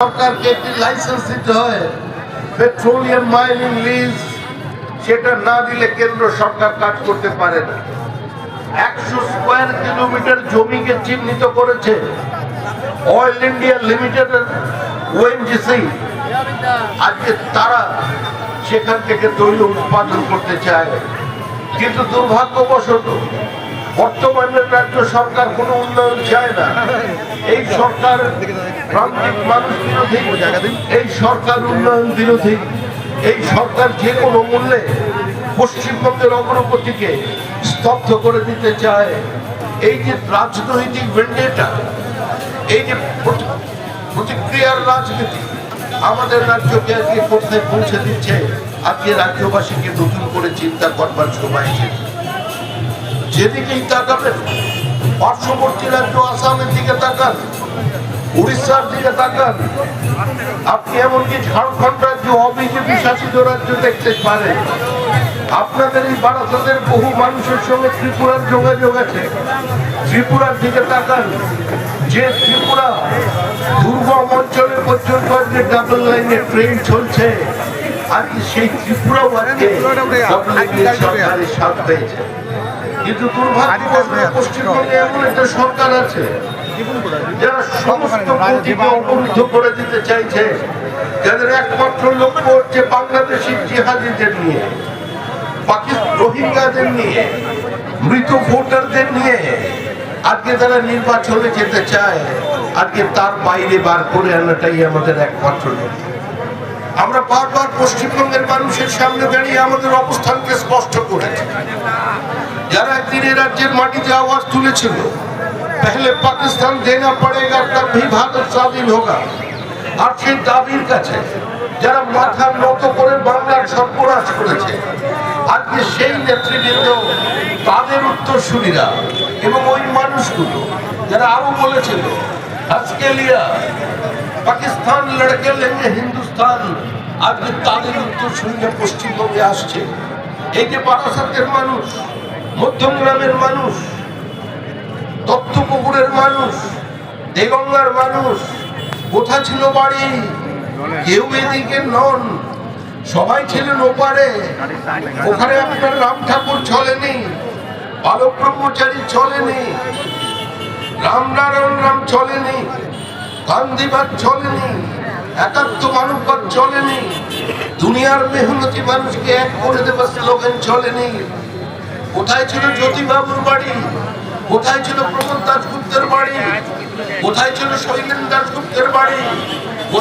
সরকারকে একটি লাইসেন্স দিতে হয় পেট্রোলিয়াম মাইনিং লিজ, সেটা না দিলে কেন্দ্র সরকার কাজ করতে পারে না। 100 স্কয়ার কিলোমিটার জমিকে চিহ্নিত করেছে অয়েল ইন্ডিয়া লিমিটেডের ওএনজিসি। আজকে তারা সেখান থেকে তৈল উৎপাদন করতে চায়, কিন্তু দুর্ভাগ্যবশত বর্তমানের রাজ্য সরকার কোনো উন্নয়ন চায় না। এই সরকার প্রান্তিক মানুষ বিরোধী, এই সরকার উন্নয়ন বিরোধী, এই সরকার যে কোনো মূল্যে পশ্চিমবঙ্গের অগ্রগতিকে স্তব্ধ করে দিতে চায়। এই যে রাজনৈতিক ভেন্ডেটা, এই যে প্রতিক্রিয়ার রাজনীতি আমাদের রাজ্যকে আজকে কোথায় পৌঁছে দিচ্ছে, আজকে রাজ্যবাসীকে নতুন করে চিন্তা করবার সময় এসেছে। যেদিকেই তাকাবেন, পার্শ্ববর্তী রাজ্য আসামের দিকে তাকান, উড়িষ্যার দিকে তাকান, আপনি এমনকি ঝাড়খণ্ড রাজ্য অবিজেপি শাসিত রাজ্য দেখতে পারেন। আপনাদের এই বারাসাতের বহু মানুষের সঙ্গে ত্রিপুরার যোগাযোগ আছে। ত্রিপুরার দিকে তাকান, যে ত্রিপুরা দুর্গম অঞ্চলে পর্যন্ত যে ডাবল লাইনের ট্রেন চলছে, আজকে সেই ত্রিপুরাও আজকে সরকারের সাথ পেয়েছে। কিন্তু দুর্ভাগ্যবশত পশ্চিমবঙ্গে এমন একটা সরকার আছে যারা সমস্ত গতিকে অবরুদ্ধ করে দিতে চাইছে, যাদের একমাত্র লক্ষ্য হচ্ছে বাংলাদেশি জিহাদিদের নিয়ে, পাকিস্তান রোহিঙ্গাদের নিয়ে, মৃত ভোটারদের নিয়ে আজকে তারা নির্বাচনে যেতে চায়। আজকে তার বাইরে বার করে আনাটাই আমাদের একমাত্র লক্ষ্য। আমরা বারবার পশ্চিমবঙ্গের মানুষের সামনে দাঁড়িয়ে আমাদের অবস্থানকে স্পষ্ট করেছি। যারা একদিন এই রাজ্যের মাটিতে আওয়াজ তুলেছিল, পহলে পাকিস্তান দেনা পড়েগা তবে ভারত স্বাধীন হোগা, আর সেই দাবির কাছে যারা মাথা নত করে বাংলার সর্বনাশ করেছে, আজকে সেই নেতৃবৃন্দ, তাদের উত্তরসূরিরা এবং ওই মানুষগুলো যারা আরো বলেছিল আজকে লিয়া পাকিস্তান লড়কে লেঙ্গে হিন্দুস্তান, আজকে তাদের উত্তরসূরিরা পশ্চিমবঙ্গে আসছে। এই যে বারাসাতের মানুষ, মধ্যমগ্রামের মানুষ, দত্তপুকুরের মানুষ, দেগঙ্গার মানুষ, কোথা ছিল বাড়ি? কেউ এদিকে নন, সবাই ছিলেন ওপারে। ওখানে আপনার রাম ঠাকুর চলেনি, বালক ব্রহ্মচারী চলেনি, রামনারায়ণ রাম চলেনি, গান্ধীবাদ চলেনি, একাত্ম মানববাদ চলেনি, দুনিয়ার মেহনতি মানুষকে এক করে দেবার স্লোগান চলেনি। কোথায় ছিল জ্যোতিবাবুর বাড়ি? কোথায় ছিল প্রমোদ দাশগুপ্তের বাড়ি? কোথায় ছিল শৈলেন দাশগুপ্তের বাড়ি?